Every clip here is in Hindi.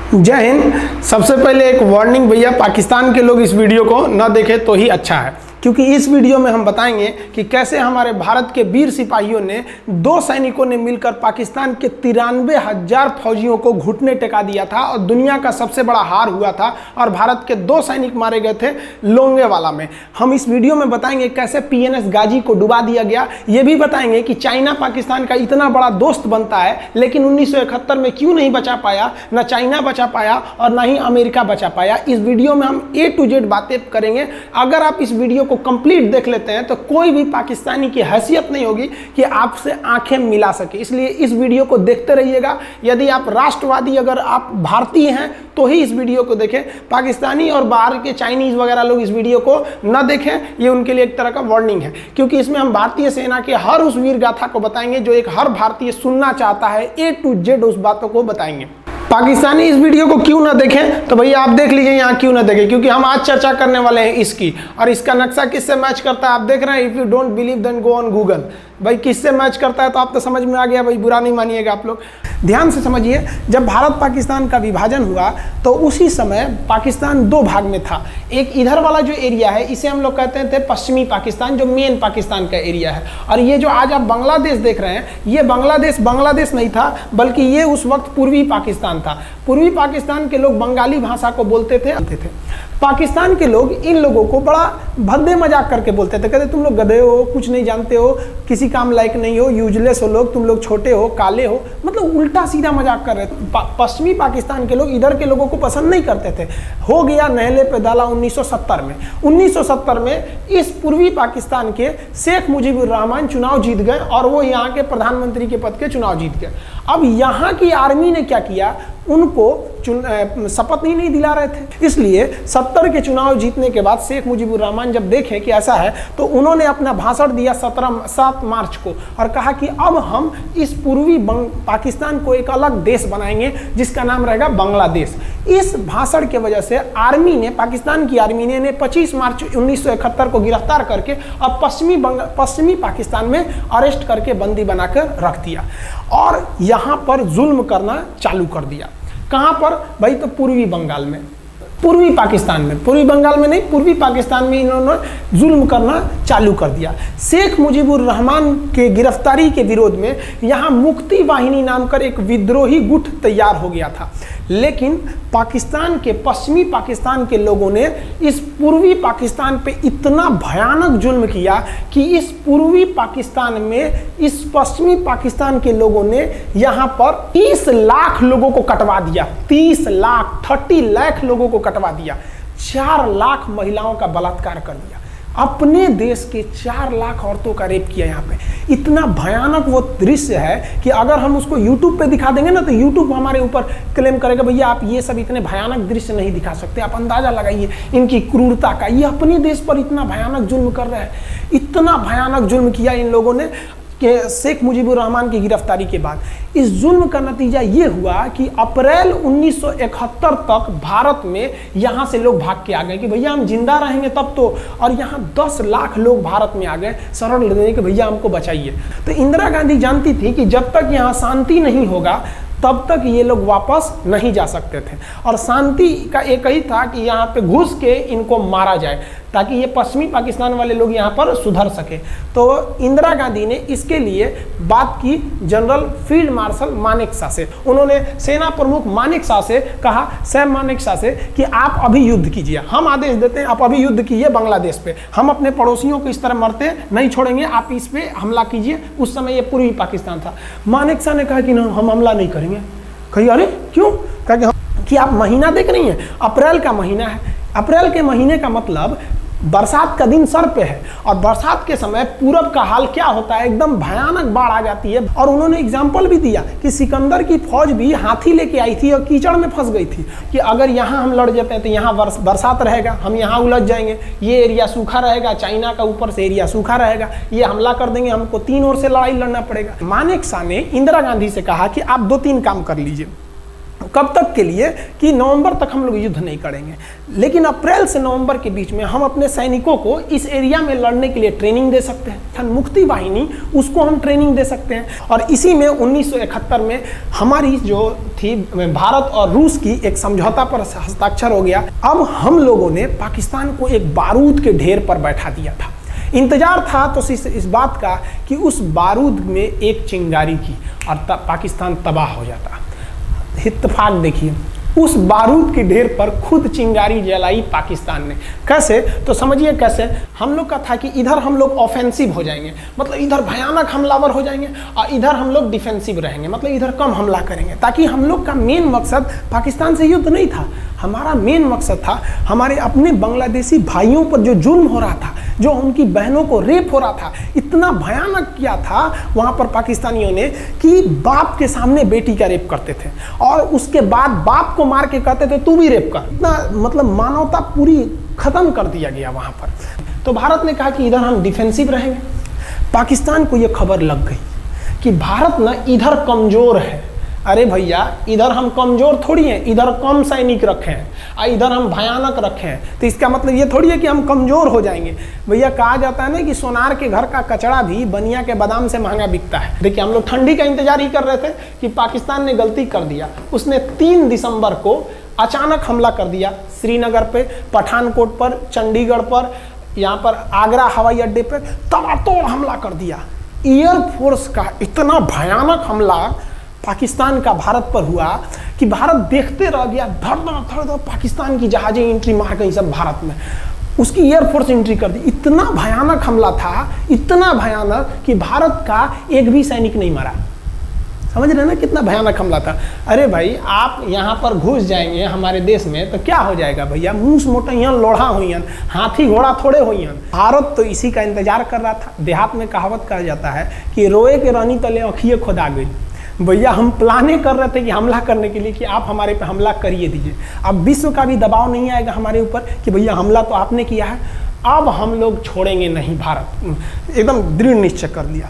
जय हिंद। सबसे पहले एक वार्निंग भैया, पाकिस्तान के लोग इस वीडियो को न देखें तो ही अच्छा है, क्योंकि इस वीडियो में हम बताएंगे कि कैसे हमारे भारत के वीर सिपाहियों ने 2 सैनिकों ने मिलकर पाकिस्तान के 93,000 फौजियों को घुटने टेका दिया था और दुनिया का सबसे बड़ा हार हुआ था और भारत के 2 सैनिक मारे गए थे लोंगेवाला में। हम इस वीडियो में बताएंगे कैसे PNS गाजी को डुबा दिया गया। ये भी बताएंगे कि चाइना पाकिस्तान का इतना बड़ा दोस्त बनता है, लेकिन 1971 में क्यों नहीं बचा पाया, ना चाइना बचा पाया और ना ही अमेरिका बचा पाया। इस वीडियो में हम A to Z बातें करेंगे। अगर आप इस वीडियो को कंप्लीट देख लेते हैं तो कोई भी पाकिस्तानी की हैसियत नहीं होगी कि आपसे आंखें मिला सके, इसलिए इस वीडियो को देखते रहिएगा। यदि आप राष्ट्रवादी, अगर आप भारतीय हैं तो ही इस वीडियो को देखें। पाकिस्तानी और बाहर के चाइनीज वगैरह लोग इस वीडियो को न देखें, ये उनके लिए एक तरह का वार्निंग है, क्योंकि इसमें हम भारतीय सेना के हर उस वीर गाथा को बताएंगे जो एक हर भारतीय सुनना चाहता है। A to Z उस बातों को बताएंगे। पाकिस्तानी इस वीडियो को क्यों ना देखें तो भैया आप देख लीजिए यहाँ क्यों ना देखें, क्योंकि हम आज चर्चा करने वाले हैं इसकी, और इसका नक्शा किससे मैच करता है आप देख रहे हैं। If you don't believe then go on Google. भाई किससे मैच करता है तो आप तो समझ में आ गया, भाई बुरा नहीं मानिएगा आप लोग। ध्यान से समझिए, जब भारत पाकिस्तान का विभाजन हुआ तो उसी समय पाकिस्तान 2 भाग में था। एक इधर वाला जो एरिया है इसे हम लोग कहते थे पश्चिमी पाकिस्तान, जो मेन पाकिस्तान का एरिया है। और ये जो आज आप बांग्लादेश देख रहे हैं, ये बांग्लादेश नहीं था, बल्कि ये उस वक्त पूर्वी पाकिस्तान था। पूर्वी पाकिस्तान के लोग बंगाली भाषा को बोलते थे। पाकिस्तान के लोग इन लोगों को बड़ा भद्दे मजाक करके बोलते थे, कहते तुम लोग गधे हो, कुछ नहीं जानते हो, किसी काम लायक नहीं हो, यूजलेस हो लोग, तुम लोग छोटे हो, काले हो, मतलब उल्टा सीधा मजाक कर रहे थे। पश्चिमी पाकिस्तान के लोग इधर के लोगों को पसंद नहीं करते थे। हो गया नहले पे दाला 1970 में। 1970 में इस पूर्वी पाकिस्तान के शेख मुजीबुर रहमान चुनाव जीत गए और वो यहाँ के प्रधानमंत्री के पद के चुनाव जीत गए। अब यहाँ की आर्मी ने क्या किया, उनको शपथ ही नहीं दिला रहे थे। इसलिए 70 के चुनाव जीतने के बाद शेख मुजीबुर रहमान जब देखे कि ऐसा है तो उन्होंने अपना भाषण दिया 7 मार्च को और कहा कि अब हम इस पूर्वी पाकिस्तान को एक अलग देश बनाएंगे जिसका नाम रहेगा बांग्लादेश। इस भाषण के वजह से आर्मी ने, पाकिस्तान की आर्मी ने 25 मार्च 1971 को गिरफ्तार करके अब पश्चिमी पाकिस्तान में अरेस्ट करके बंदी बनाकर रख दिया और यहाँ पर जुल्म करना चालू कर दिया। कहाँ पर भाई, तो पूर्वी बंगाल में, पूर्वी पाकिस्तान में, पूर्वी बंगाल में नहीं, पूर्वी पाकिस्तान में इन्होंने जुल्म करना चालू कर दिया। शेख मुजीबुर रहमान के गिरफ्तारी के विरोध में यहाँ मुक्ति वाहिनी नाम कर एक विद्रोही गुट तैयार हो गया था, लेकिन पाकिस्तान के, पश्चिमी पाकिस्तान के लोगों ने इस पूर्वी पाकिस्तान पे इतना भयानक जुल्म किया कि इस पूर्वी पाकिस्तान में, इस पश्चिमी पाकिस्तान के लोगों ने यहाँ पर 30 लाख लोगों को कटवा दिया। 30 लाख लोगों को कटवा दिया। 4 लाख महिलाओं का बलात्कार कर दिया। अपने देश के 4 लाख औरतों का रेप किया यहाँ पे। इतना भयानक वो दृश्य है कि अगर हम उसको YouTube पे दिखा देंगे ना तो YouTube हमारे ऊपर क्लेम करेगा, भैया आप ये सब इतने भयानक दृश्य नहीं दिखा सकते। आप अंदाजा लगाइए इनकी क्रूरता का। ये अपने देश पर इतना भयानक जुल्म कर रहे हैं। इतना भयानक जुल्म किया इन लोगों ने कि शेख मुजीबुर रहमान की गिरफ्तारी के बाद इस जुल्म का नतीजा ये हुआ कि अप्रैल 1971 तक भारत में यहाँ से लोग भाग के आ गए कि भैया हम जिंदा रहेंगे तब तो, और यहाँ 10 लाख लोग भारत में आ गए शरण लेने कि भैया हमको बचाइए। तो इंदिरा गांधी जानती थी कि जब तक यहाँ शांति नहीं होगा तब तक ये लोग वापस नहीं जा सकते थे, और शांति का एक ही था कि यहाँ पे घुस के इनको मारा जाए ताकि ये पश्चिमी पाकिस्तान वाले लोग यहाँ पर सुधर सके। तो इंदिरा गांधी ने इसके लिए बात की जनरल फील्ड मार्शल मानेकशॉ से। उन्होंने सेना प्रमुख मानेकशॉ से कहा, सैम मानेकशॉ से, कि आप अभी युद्ध कीजिए, हम आदेश देते हैं आप अभी युद्ध कीजिए बांग्लादेश पे, हम अपने पड़ोसियों को इस तरह मरते नहीं छोड़ेंगे, आप इस पे हमला कीजिए। उस समय ये पूर्वी पाकिस्तान था। मानेकशॉ ने कहा कि ना, हम हमला नहीं करेंगे। कही अरे क्यों? कहा कि आप महीना देख रही हैं, अप्रैल का महीना है। अप्रैल के महीने का मतलब बरसात का दिन सर पे है, और बरसात के समय पूरब का हाल क्या होता है, एकदम भयानक बाढ़ आ जाती है। और उन्होंने एग्जाम्पल भी दिया कि सिकंदर की फौज भी हाथी लेके आई थी और कीचड़ में फंस गई थी, कि अगर यहाँ हम लड़ जाते हैं तो यहाँ बरसात रहेगा, हम यहाँ उलझ जाएंगे, ये एरिया सूखा रहेगा, चाइना का ऊपर से एरिया सूखा रहेगा, ये हमला कर देंगे, हमको 3 ओर से लड़ाई लड़ना पड़ेगा। मानेकशॉ ने इंदिरा गांधी से कहा कि आप 2-3 काम कर लीजिए। कब तक के लिए कि नवंबर तक हम लोग युद्ध नहीं करेंगे, लेकिन अप्रैल से नवंबर के बीच में हम अपने सैनिकों को इस एरिया में लड़ने के लिए ट्रेनिंग दे सकते हैं। मुक्ति वाहिनी उसको हम ट्रेनिंग दे सकते हैं। और इसी में 1971 में हमारी जो थी भारत और रूस की एक समझौता पर हस्ताक्षर हो गया। अब हम लोगों ने पाकिस्तान को एक बारूद के ढेर पर बैठा दिया था। इंतजार था तो इस बात का कि उस बारूद में एक चिंगारी की और तब पाकिस्तान तबाह हो जाता। इत्तेफाक देखिए, उस बारूद के ढेर पर खुद चिंगारी जलाई पाकिस्तान ने। कैसे? तो समझिए कैसे। हम लोग का था कि इधर हम लोग ऑफेंसिव हो जाएंगे, मतलब इधर भयानक हमलावर हो जाएंगे, और इधर हम लोग डिफेंसिव रहेंगे, मतलब इधर कम हमला करेंगे, ताकि हम लोग का मेन मकसद पाकिस्तान से युद्ध नहीं था। हमारा मेन मकसद था हमारे अपने बांग्लादेशी भाइयों पर जो जुल्म हो रहा था, जो उनकी बहनों को रेप हो रहा था, इतना भयानक किया था वहाँ पर पाकिस्तानियों ने कि बाप के सामने बेटी का रेप करते थे और उसके बाद बाप को मार के कहते थे तू भी रेप कर। इतना मतलब मानवता पूरी खत्म कर दिया गया वहाँ पर। तो भारत ने कहा कि इधर हम डिफेंसिव रहेंगे। पाकिस्तान को ये खबर लग गई कि भारत ना इधर कमज़ोर है। अरे भैया, इधर हम कमज़ोर थोड़ी हैं, इधर कम सैनिक रखे हैं और इधर हम भयानक रखे हैं, तो इसका मतलब ये थोड़ी है कि हम कमज़ोर हो जाएंगे। भैया कहा जाता है ना कि सोनार के घर का कचड़ा भी बनिया के बादाम से महंगा बिकता है। देखिए, हम लोग ठंडी का इंतजार ही कर रहे थे कि पाकिस्तान ने गलती कर दिया। उसने 3 दिसंबर को अचानक हमला कर दिया श्रीनगर पे, पठानकोट पर, चंडीगढ़ पर, यहाँ पर आगरा हवाई अड्डे पर तबातोड़ हमला कर दिया। एयरफोर्स का इतना भयानक हमला पाकिस्तान का भारत पर हुआ कि भारत देखते रह गया। धड़ पाकिस्तान की जहाजें एंट्री मार गई सब भारत में, उसकी एयरफोर्स एंट्री कर दी। इतना भयानक हमला था, इतना भयानक कि भारत का एक भी सैनिक नहीं मरा। समझ रहे ना कितना भयानक हमला था। अरे भाई, आप यहाँ पर घुस जाएंगे हमारे देश में तो क्या हो जाएगा भैया? मूस मोटैयन लोढ़ा हुईन, हाथी घोड़ा थोड़े हुईन। भारत तो इसी का इंतजार कर रहा था। देहात में कहावत कहा जाता है कि रोए के रानी तले अखिए खुदा गई। भैया हम प्लाने कर रहे थे कि हमला करने के लिए कि आप हमारे पे हमला करिए दीजिए। अब विश्व का भी दबाव नहीं आएगा हमारे ऊपर कि भैया हमला तो आपने किया है, अब हम लोग छोड़ेंगे नहीं। भारत एकदम दृढ़ निश्चय कर लिया।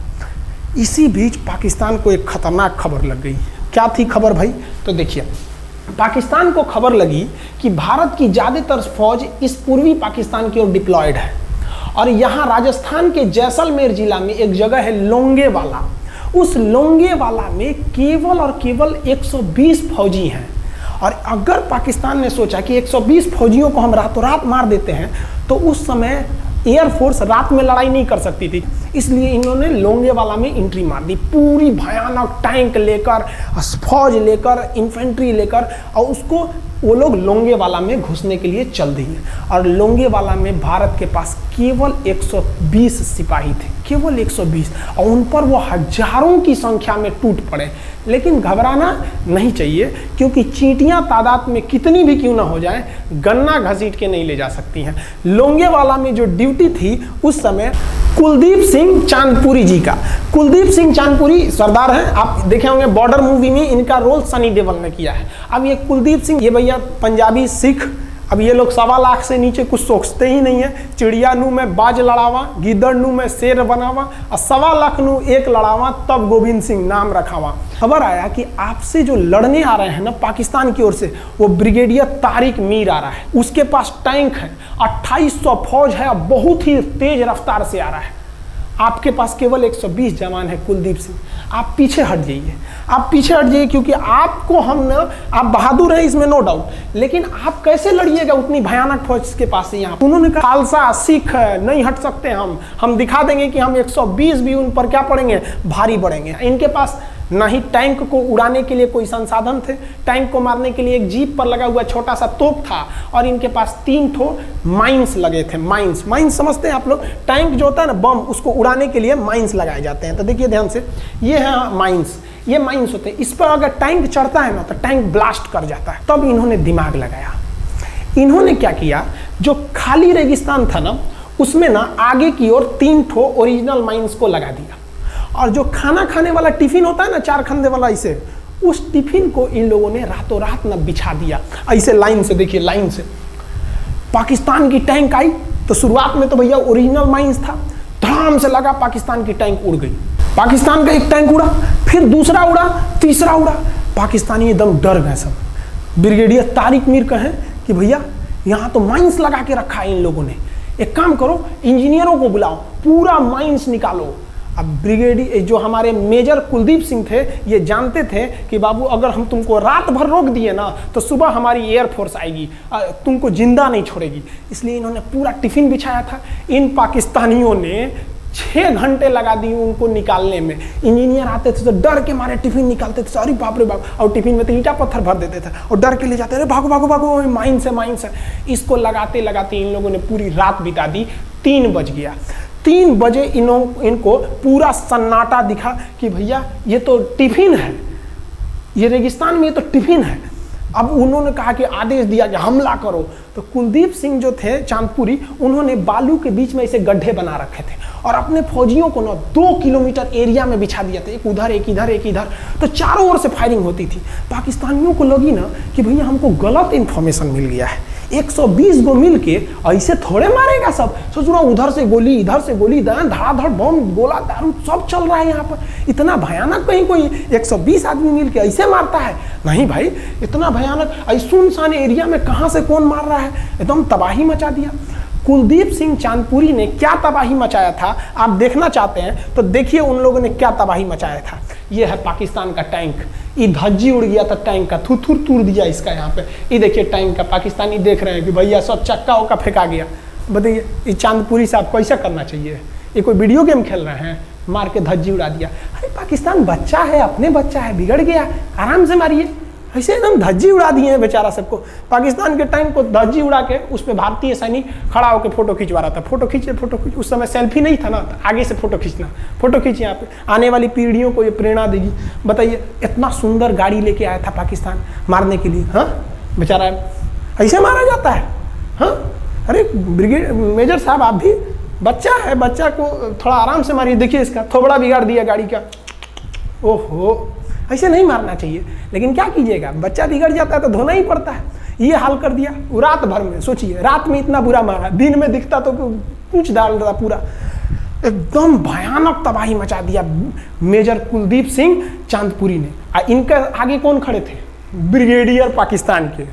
इसी बीच पाकिस्तान को एक खतरनाक खबर लग गई। क्या थी खबर भाई? तो देखिए, पाकिस्तान को खबर लगी कि भारत की ज़्यादातर फौज इस पूर्वी पाकिस्तान की ओर डिप्लॉयड है और यहाँ राजस्थान के जैसलमेर जिला में एक जगह है लोंगेवाला। उस लोंगेवाला में केवल और केवल 120 फौजी हैं। और अगर पाकिस्तान ने सोचा कि 120 फौजियों को हम रातों रात मार देते हैं तो उस समय एयरफोर्स रात में लड़ाई नहीं कर सकती थी, इसलिए इन्होंने लोंगेवाला में एंट्री मार दी। पूरी भयानक टैंक लेकर, फौज लेकर, इन्फेंट्री लेकर, और उसको वो लोग लोंगेवाला में घुसने के लिए चल दिए। और लोंगेवाला में भारत के पास केवल 120 सिपाही थे, केवल 120, और उन पर वो हजारों की संख्या में टूट पड़े। लेकिन घबराना नहीं चाहिए, क्योंकि चींटियां तादाद में कितनी भी क्यों ना हो जाएं, गन्ना घसीट के नहीं ले जा सकती हैं। लोंगेवाला में जो ड्यूटी थी उस समय कुलदीप सिंह चांदपुरी जी का। कुलदीप सिंह चांदपुरी सरदार हैं, आप देखे होंगे बॉर्डर मूवी में इनका रोल सनी देओल ने किया है। अब ये कुलदीप सिंह, ये भैया पंजाबी सिख, अब ये लोग 1.25 लाख से नीचे कुछ सोचते ही नहीं है। चिड़िया नू में बाज लड़ावा, गिदड़ नू में शेर बनावा, और 1.25 लाख नू एक लड़ावा, तब गोविंद सिंह नाम रखावा। खबर आया कि आपसे जो लड़ने आ रहे हैं ना पाकिस्तान की ओर से, वो ब्रिगेडियर तारिक मीर आ रहा है। उसके पास टैंक है, 2800 फौज है, बहुत ही तेज रफ्तार से आ रहा है। आपके पास केवल 120 जवान है कुलदीप सिंह, आप पीछे हट जाइए, आप पीछे हट जाइए, क्योंकि आपको हम ना, आप बहादुर हैं इसमें नो डाउट, लेकिन आप कैसे लड़िएगा उतनी भयानक फौज के पास से? यहाँ उन्होंने कहा खालसा सिख नहीं हट सकते, हम दिखा देंगे कि हम 120 भी उन पर क्या पड़ेंगे, भारी पड़ेंगे। इनके पास ना ही टैंक को उड़ाने के लिए कोई संसाधन थे, टैंक को मारने के लिए एक जीप पर लगा हुआ छोटा सा तोप था, और इनके पास 3 ठो माइंस लगे थे। माइंस समझते हैं आप लोग? टैंक जो होता है ना बम, उसको उड़ाने के लिए माइंस लगाए जाते हैं। तो देखिए ध्यान से, ये है माइंस, ये माइंस होते हैं। इस पर अगर टैंक चढ़ता है ना तो टैंक ब्लास्ट कर जाता है। तब इन्होंने दिमाग लगाया। इन्होंने क्या किया, जो खाली रेगिस्तान था ना उसमें ना आगे की ओर 3 ठो ओरिजिनल माइंस को लगा दिया, और जो खाना खाने वाला टिफिन होता है ना 4 खंदे वाला, इसे, उस टिफिन को इन लोगों ने रातों रात ना बिछा दिया ऐसे लाइन से। देखिए लाइन से पाकिस्तान की टैंक आई तो शुरुआत में तो भैया ओरिजिनल माइंस था, धड़ाम से लगा, पाकिस्तान की टैंक उड़ गई। पाकिस्तान का एक टैंक उड़ा, फिर दूसरा उड़ा, तीसरा उड़ा, पाकिस्तानी एकदम डर गए सब। ब्रिगेडियर तारिक मीर कहें कि भैया यहाँ तो माइंस लगा के रखा है इन लोगों ने, एक काम करो इंजीनियरों को बुलाओ, पूरा माइंस निकालो। अब ब्रिगेडियर जो हमारे मेजर कुलदीप सिंह थे ये जानते थे कि बाबू अगर हम तुमको रात भर रोक दिए ना तो सुबह हमारी एयरफोर्स आएगी, तुमको जिंदा नहीं छोड़ेगी। इसलिए इन्होंने पूरा टिफिन बिछाया था। इन पाकिस्तानियों ने 6 घंटे लगा दिए उनको निकालने में। इंजीनियर आते थे तो डर के मारे टिफिन निकालते थे, अरे बाप रे बाप, और टिफिन में तो ईंटा पत्थर भर देते थे और डर के ले जाते, अरे भागो भागो भागो, माइंस है माइंस है। इसको लगाते लगाते इन लोगों ने पूरी रात बिता दी। 3 बज गया। 3 बजे इनको पूरा सन्नाटा दिखा कि भैया ये तो टिफिन है, ये रेगिस्तान में ये तो टिफिन है। अब उन्होंने कहा कि आदेश दिया कि हमला करो। तो कुलदीप सिंह जो थे चांदपुरी, उन्होंने बालू के बीच में ऐसे गड्ढे बना रखे थे और अपने फौजियों को ना 2 किलोमीटर एरिया में बिछा दिया था, एक उधर एक इधर एक इधर। तो चारों ओर से फायरिंग होती थी। पाकिस्तानियों को लगी ना कि भैया हमको गलत इंफॉर्मेशन मिल गया है, 120 गो मिल के ऐसे थोड़े मारेगा सब। सोच रहा उधर से गोली इधर से गोली, धड़ाधड़ बम गोला दारू सब चल रहा है यहाँ पर। इतना भयानक कहीं कोई 120 आदमी मिल के ऐसे मारता है? नहीं भाई, इतना भयानक ऐसे सुनसान एरिया में कहाँ से कौन मार रहा है, एकदम तबाही मचा दिया। कुलदीप सिंह चांदपुरी ने क्या तबाही मचाया था आप देखना चाहते हैं तो देखिए उन लोगों ने क्या तबाही मचाया था। ये है पाकिस्तान का टैंक, ये धज्जी उड़ गया था टैंक का, थुथुर तूर दिया इसका यहाँ पे। ये देखिए टैंक का, पाकिस्तानी देख रहे हैं कि भैया सब चक्का उक्का फेंका गया। बताइए ये चांदपुरी साहब कैसा करना चाहिए? ये कोई वीडियो गेम खेल रहे हैं? मार के धज्जी उड़ा दिया। अरे पाकिस्तान बच्चा है, अपने बच्चा है, बिगड़ गया, आराम से मारिए। ऐसे एकदम धज्जी उड़ा दिए हैं बेचारा सबको। पाकिस्तान के टैंक को धज्जी उड़ा के उस पर भारतीय सैनिक खड़ा होकर फोटो खिंचवा रहा था। फोटो खींचे फोटो खींच, उस समय सेल्फी नहीं था ना, तो आगे से फोटो खींचना, फोटो खींच, यहाँ पे आने वाली पीढ़ियों को ये प्रेरणा देगी। बताइए इतना सुंदर गाड़ी लेके आया था पाकिस्तान मारने के लिए, हाँ बेचारा ऐसे मारा जाता है? हाँ अरे ब्रिगेड मेजर साहब आप भी बच्चा है, बच्चा को थोड़ा आराम से मारिए। देखिए इसका थोबड़ा बिगाड़ दिया गाड़ी का। ओहो, ऐसे नहीं मारना चाहिए, लेकिन क्या कीजिएगा, बच्चा बिगड़ जाता है तो धोना ही पड़ता है। ये हाल कर दिया रात भर में। सोचिए रात में इतना बुरा मारा, दिन में दिखता तो पूछ डाल रहा पूरा। एकदम भयानक तबाही मचा दिया मेजर कुलदीप सिंह चांदपुरी ने। इनके आगे कौन खड़े थे? ब्रिगेडियर पाकिस्तान के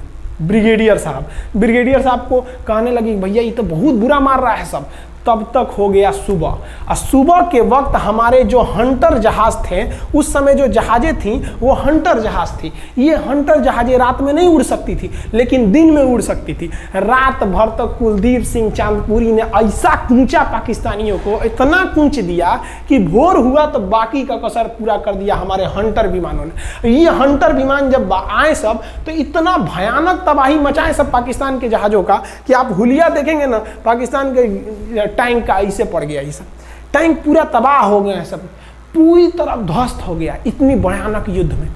ब्रिगेडियर साहब। ब्रिगेडियर साहब को कहने लगी भैया ये तो बहुत बुरा मार रहा है सब। तब तक हो गया सुबह, और सुबह के वक्त हमारे जो हंटर जहाज थे, उस समय जो जहाजें थी वो हंटर जहाज थी। ये हंटर जहाजें रात में नहीं उड़ सकती थी लेकिन दिन में उड़ सकती थी। रात भर तक कुलदीप सिंह चांदपुरी ने ऐसा कूचा पाकिस्तानियों को, इतना कूच दिया कि भोर हुआ तो बाकी का कसर पूरा कर दिया हमारे हंटर विमानों ने। ये हंटर विमान जब आए सब तो इतना भयानक तबाही मचाए सब पाकिस्तान के जहाज़ों का कि आप हुलिया देखेंगे ना, पाकिस्तान के टैंक का ऐसे पड़ गया। ये सब टैंक पूरा तबाह हो गया है, सब पूरी तरह ध्वस्त हो गया इतनी भयानक युद्ध में।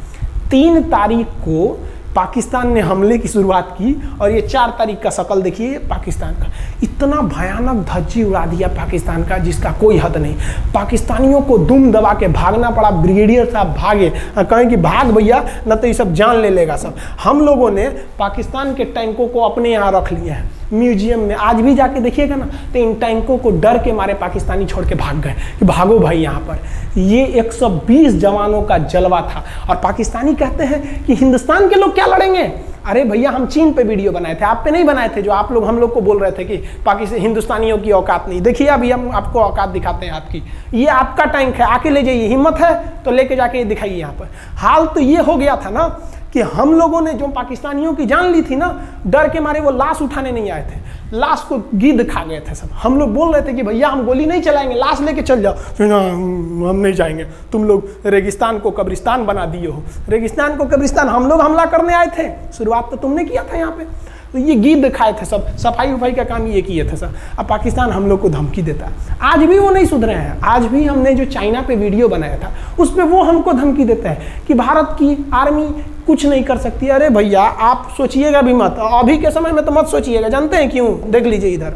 3 तारीख को पाकिस्तान ने हमले की शुरुआत की और ये 4 तारीख का शकल देखिए पाकिस्तान का। इतना भयानक धज्जी उड़ा दिया पाकिस्तान का जिसका कोई हद नहीं। पाकिस्तानियों को दुम दबा के भागना पड़ा। ब्रिगेडियर साहब भागे, कहें कि भाग भैया न तो ये सब जान ले लेगा सब। हम लोगों ने पाकिस्तान के टैंकों को अपने यहाँ रख लिए हैं म्यूजियम में। आज भी जाके देखिएगा ना तो इन टैंकों को डर के मारे पाकिस्तानी छोड़ के भाग गए कि भागो भाई यहाँ पर। ये 120 जवानों का जलवा था। और पाकिस्तानी कहते हैं कि हिंदुस्तान के लोग क्या लड़ेंगे? अरे भैया हम चीन पे वीडियो बनाए थे, आप पे नहीं बनाए थे, जो आप लोग हम लोग को बोल रहे थे कि पाकिस्तान हिंदुस्तानियों की औकात नहीं। देखिए अभी हम आपको औकात दिखाते हैं आपकी। ये आपका टैंक है, आके ले जाइए, हिम्मत है तो लेके जाके दिखाइए यहाँ पर। हाल तो ये हो गया था ना कि हम लोगों ने जो पाकिस्तानियों की जान ली थी ना, डर के मारे वो लाश उठाने नहीं आए थे, लाश को गिद्ध खा गए थे सब। हम लोग बोल रहे थे कि भैया हम गोली नहीं चलाएंगे, लाश लेके चल जाओ। हम नहीं जाएंगे, तुम लोग रेगिस्तान को कब्रिस्तान बना दिए हो। रेगिस्तान को कब्रिस्तान हम लोग हमला करने आए थे, शुरुआत तो तुमने किया था यहाँ पे। तो ये गिद्ध खाए थे सब, सफाई उफाई का काम ये किए थे सब। अब पाकिस्तान हम लोग को धमकी देता है। आज भी वो नहीं सुधरे हैं। आज भी हमने जो चाइना पे वीडियो बनाया था उस पर वो हमको धमकी देते हैं कि भारत की आर्मी कुछ नहीं कर सकती। अरे भैया आप सोचिएगा भी मत, अभी के समय में तो मत सोचिएगा। जानते हैं क्यों? देख लीजिए इधर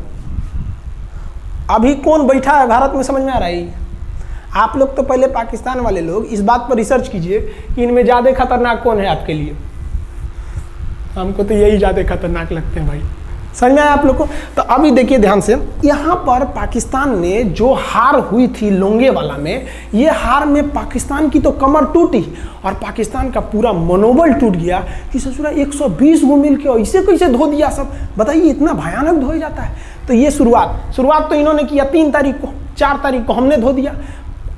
अभी कौन बैठा है भारत में, समझ में आ रहा है? आप लोग तो पहले पाकिस्तान वाले लोग इस बात पर रिसर्च कीजिए कि इनमें ज़्यादा खतरनाक कौन है आपके लिए। हमको तो यही ज़्यादा खतरनाक लगते हैं भाई। समझ में आया आप लोग को? तो अभी देखिए ध्यान से, यहाँ पर पाकिस्तान ने जो हार हुई थी लोंगेवाला में, ये हार में पाकिस्तान की तो कमर टूटी और पाकिस्तान का पूरा मनोबल टूट गया कि ससुरा 120 गो मिल के ऐसे कैसे धो दिया सब। बताइए इतना भयानक धोया जाता है। तो ये शुरुआत तो इन्होंने किया 3 तारीख को, 4 तारीख को हमने धो दिया।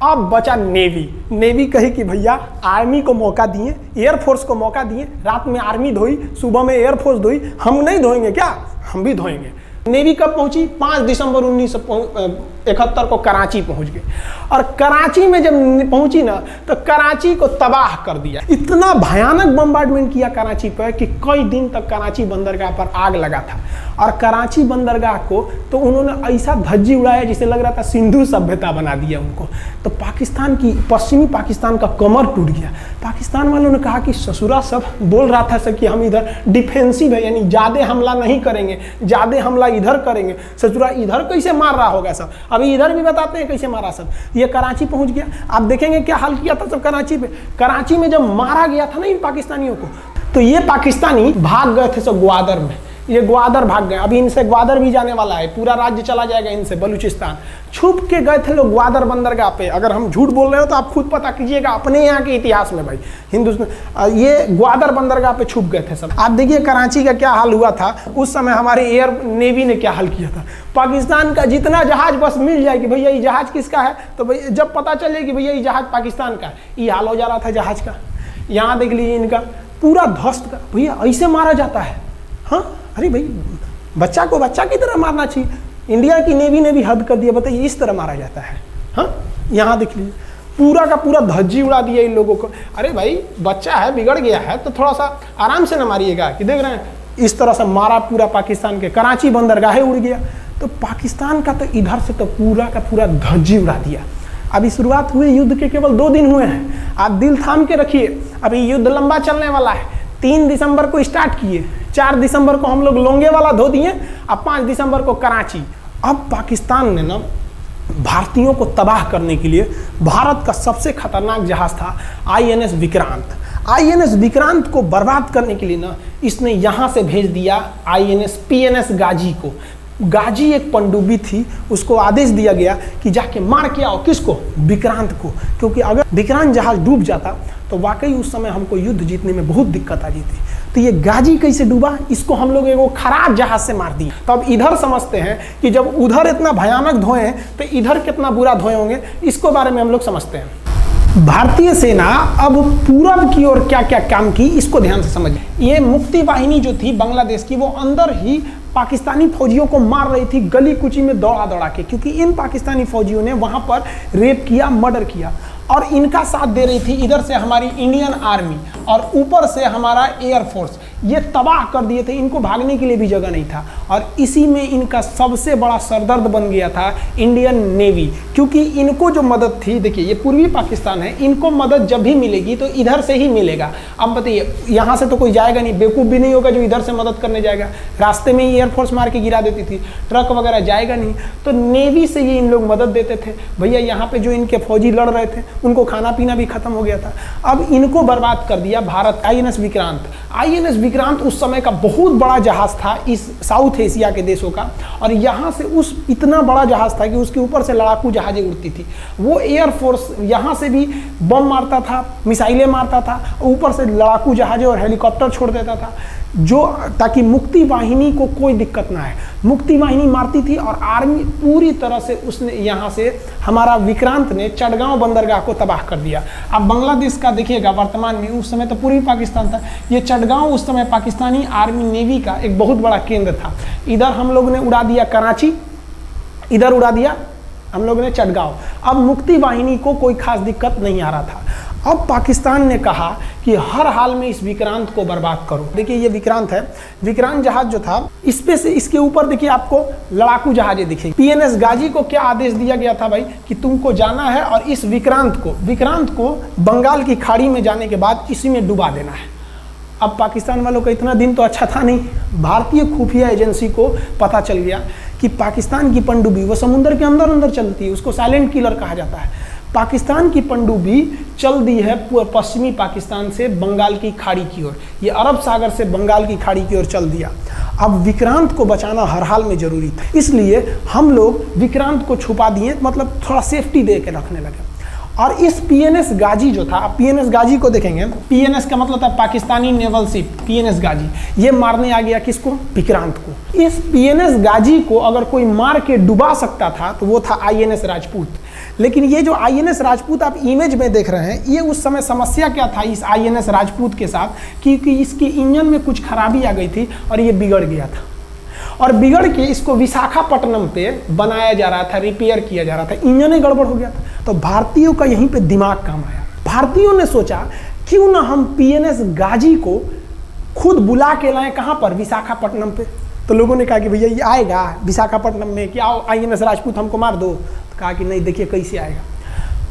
अब बचा नेवी कहे कि भैया आर्मी को मौका दिए, एयरफोर्स को मौका दिए, रात में आर्मी धोई, सुबह में एयरफोर्स धोई, हम नहीं धोएंगे क्या? हम भी धोएंगे। नेवी कब पहुंची? 5 दिसंबर 1971 को कराची पहुंच गई। और कराची में जब पहुंची ना तो कराची को तबाह कर दिया। इतना भयानक बम्बार्डमेंट किया कराची पर कि कई दिन तक कराची बंदरगाह पर आग लगा था। और कराची बंदरगाह को तो उन्होंने ऐसा धज्जी उड़ाया जिसे लग रहा था सिंधु सभ्यता बना दिया उनको। तो पाकिस्तान की, पश्चिमी पाकिस्तान का कमर टूट गया। पाकिस्तान वालों ने कहा कि ससुरा सब बोल रहा था कि हम इधर डिफेंसिव है, यानी ज़्यादा हमला नहीं करेंगे, ज़्यादा हमला इधर करेंगे। ससुरा इधर कैसे मार रहा होगा सब, अभी इधर भी बताते हैं कैसे मारा सब। ये कराची पहुंच गया। आप देखेंगे क्या हाल किया था सब कराची पे। कराची में जब मारा गया था ना इन पाकिस्तानियों को, तो ये पाकिस्तानी भाग गए थे सब ग्वादर में। ये ग्वादर भाग गए। अभी इनसे ग्वादर भी जाने वाला है, पूरा राज्य चला जाएगा इनसे, बलूचिस्तान। छुप के गए थे लोग ग्वादर बंदरगाह पे। अगर हम झूठ बोल रहे हो तो आप खुद पता कीजिएगा अपने यहाँ के इतिहास में भाई, हिंदुस्तान। ये ग्वादर बंदरगाह पे छुप गए थे सब। आप देखिए कराची का क्या हाल हुआ था उस समय। हमारे एयर नेवी ने क्या हाल किया था। पाकिस्तान का जितना जहाज बस मिल जाए कि भैया ये जहाज किसका है, तो भैया जब पता चले कि भैया ये जहाज पाकिस्तान का है, ये हाल हो जा रहा था जहाज का। यहाँ देख लीजिए इनका पूरा ध्वस्त का। भैया ऐसे मारा जाता है? हाँ, अरे भाई बच्चा को बच्चा की तरह मारना चाहिए। इंडिया की नेवी ने भी हद कर दिया। बताइए इस तरह मारा जाता है? हाँ, यहाँ देख लीजिए पूरा का पूरा धज्जी उड़ा दिया इन लोगों को। अरे भाई बच्चा है, बिगड़ गया है तो थोड़ा सा आराम से ना मारिएगा कि देख रहे हैं इस तरह से मारा पूरा पाकिस्तान के। कराची बंदरगाह उड़ गया। तो पाकिस्तान का तो इधर से तो पूरा का पूरा धज्जी उड़ा दिया। अभी शुरुआत हुए युद्ध के केवल 2 दिन हुए हैं। आप दिल थाम के रखिए, अभी युद्ध लंबा चलने वाला है। 3 दिसंबर को स्टार्ट किए, 4 दिसंबर को हम लोग लोंगेवाला धो दिए, अब 5 दिसंबर को कराची। अब पाकिस्तान ने ना भारतीयों को तबाह करने के लिए भारत का सबसे खतरनाक जहाज था INS विक्रांत। INS विक्रांत को बर्बाद करने के लिए ना इसने यहाँ से भेज दिया INS PNS गाजी को। गाजी एक पनडुब्बी थी, उसको आदेश दिया गया कि जाके मार के आओ। किसको? विक्रांत को। क्योंकि अगर विक्रांत जहाज डूब जाता तो वाकई उस समय हमको युद्ध जीतने में बहुत दिक्कत आ जाती। तो ये गाजी कैसे डूबा, इसको हम लोग एगो खराब जहाज से मार दिए। तो अब इधर समझते हैं कि जब उधर इतना भयानक धोए तो इधर कितना बुरा धोए होंगे, इसको बारे में हम लोग समझते हैं। भारतीय सेना अब पूरब की ओर क्या क्या काम की, इसको ध्यान से समझिए। ये मुक्ति वाहिनी जो थी बांग्लादेश की, वो अंदर ही पाकिस्तानी फौजियों को मार रही थी गली कुची में दौड़ा दौड़ा के, क्योंकि इन पाकिस्तानी फौजियों ने वहां पर रेप किया, मर्डर किया। और इनका साथ दे रही थी इधर से हमारी इंडियन आर्मी और ऊपर से हमारा एयरफोर्स। ये तबाह कर दिए थे, इनको भागने के लिए भी जगह नहीं था। और इसी में इनका सबसे बड़ा सरदर्द बन गया था इंडियन नेवी, क्योंकि इनको जो मदद थी, देखिए ये पूर्वी पाकिस्तान है, इनको मदद जब भी मिलेगी तो इधर से ही मिलेगा। अब बताइए यहाँ से तो कोई जाएगा नहीं, बेवकूफ़ भी नहीं होगा जो इधर से मदद करने जाएगा। रास्ते में ही एयरफोर्स मार के गिरा देती थी, ट्रक वगैरह जाएगा नहीं। तो नेवी से ये इन लोग मदद देते थे। भैया यहाँ पे जो इनके फौजी लड़ रहे थे उनको खाना पीना भी खत्म हो गया था। अब इनको बर्बाद कर दिया भारत। INS विक्रांत, INS विक्रांत उस समय का बहुत बड़ा जहाज था इस साउथ एशिया के देशों का। और यहाँ से उस इतना बड़ा जहाज था कि उसके ऊपर से लड़ाकू जहाजें उड़ती थी। वो एयरफोर्स यहाँ से भी बम मारता था, मिसाइलें मारता था, ऊपर से लड़ाकू जहाजें और हेलीकॉप्टर छोड़ देता था, जो ताकि मुक्ति वाहिनी को कोई दिक्कत ना है। मुक्ति वाहिनी मारती थी और आर्मी पूरी तरह से उसने यहाँ से हमारा विक्रांत ने चटगांव बंदरगाह को तबाह कर दिया। अब बांग्लादेश का देखिएगा वर्तमान में, उस समय तो पूर्वी पाकिस्तान था, ये चटगांव उस समय पाकिस्तानी आर्मी नेवी का एक बहुत बड़ा केंद्र था। इधर हम लोग ने उड़ा दिया कराची, इधर उड़ा दिया हम लोग ने चटगांव। अब मुक्ति वाहिनी को कोई खास दिक्कत नहीं आ रहा था। अब पाकिस्तान ने कहा कि हर हाल में इस विक्रांत को बर्बाद करो। देखिए ये विक्रांत है, विक्रांत जहाज जो था इस पे से इसके ऊपर देखिए आपको लड़ाकू जहाजें दिखेगी। PNS गाजी को क्या आदेश दिया गया था भाई कि तुमको जाना है और इस विक्रांत को बंगाल की खाड़ी में जाने के बाद इसी में डुबा देना है। अब पाकिस्तान वालों का इतना दिन तो अच्छा था नहीं, भारतीय खुफिया एजेंसी को पता चल गया कि पाकिस्तान की पनडुब्बी वो समुद्र के अंदर अंदर चलती है, उसको साइलेंट किलर कहा जाता है। पाकिस्तान की पनडुब्बी चल दी है पश्चिमी पाकिस्तान से बंगाल की खाड़ी की ओर, ये अरब सागर से बंगाल की खाड़ी की ओर चल दिया। अब विक्रांत को बचाना हर हाल में जरूरी था, इसलिए हम लोग विक्रांत को छुपा दिए, मतलब थोड़ा सेफ्टी दे के रखने लगे। और इस पीएनएस गाजी जो था, पीएनएस गाजी को देखेंगे, पीएनएस का मतलब था पाकिस्तानी नेवल शिप, पीएनएस गाजी, ये मारने आ गया किसको? विक्रांत को। इस पीएनएस गाजी को अगर कोई मार के डुबा सकता था तो वो था आईएनएस राजपूत। लेकिन ये जो आईएनएस राजपूत आप इमेज में देख रहे हैं, ये उस समय समस्या क्या था इस आईएनएस राजपूत के साथ, क्योंकि इसके इंजन में कुछ खराबी आ गई थी और ये बिगड़ गया था, और बिगड़ के इसको विशाखापट्टनम पे बनाया जा रहा था, रिपेयर किया जा रहा था, इंजन ही गड़बड़ हो गया था। तो भारतीयों का यहीं पे दिमाग काम आया। भारतीयों ने सोचा क्यों ना हम पीएनएस गाजी को खुद बुला के लाएं, कहाँ पर? विशाखापट्टनम पे। तो लोगों ने कहा कि भैया ये आएगा विशाखापट्टनम में, कि आओ आईएनएस राजपूत हमको मार दो। तो कहा कि नहीं, देखिए कैसे आएगा।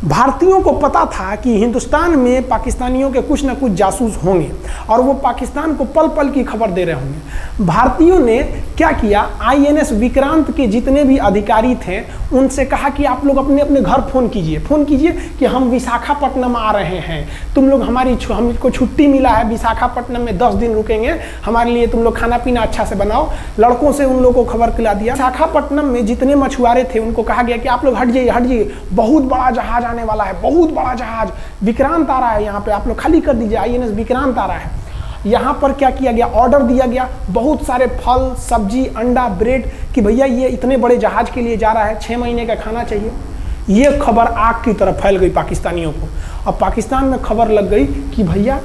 भारतीयों को पता था कि हिंदुस्तान में पाकिस्तानियों के कुछ ना कुछ जासूस होंगे और वो पाकिस्तान को पल पल की खबर दे रहे होंगे। भारतीयों ने क्या किया, आईएनएस विक्रांत के जितने भी अधिकारी थे उनसे कहा कि आप लोग अपने अपने घर फ़ोन कीजिए कि हम विशाखापट्टनम आ रहे हैं, तुम लोग हमको छुट्टी मिला है, विशाखापट्टनम में 10 दिन रुकेंगे, हमारे लिए तुम लोग खाना पीना अच्छा से बनाओ। लड़कों से उन लोगों को खबर खिला दिया। विशाखापट्टनम में जितने मछुआरे थे उनको कहा गया कि आप लोग हट जाइए, बहुत बड़ा जहाज आने वाला है, बहुत बड़ा जहाज विक्रांत आ रहा है, यहाँ पे आप लोग खाली कर दीजिए, आईएनएस विक्रांत आ रहा है। यहाँ पर क्या किया गया, ऑर्डर दिया गया, बहुत सारे फल सब्जी अंडा ब्रेड, कि भैया ये इतने बड़े जहाज के लिए जा रहा है, 6 महीने का खाना चाहिए। ये खबर आग की तरह फैल गई पाकिस्तानियों को, और पाकिस्तान में खबर लग गई कि भैया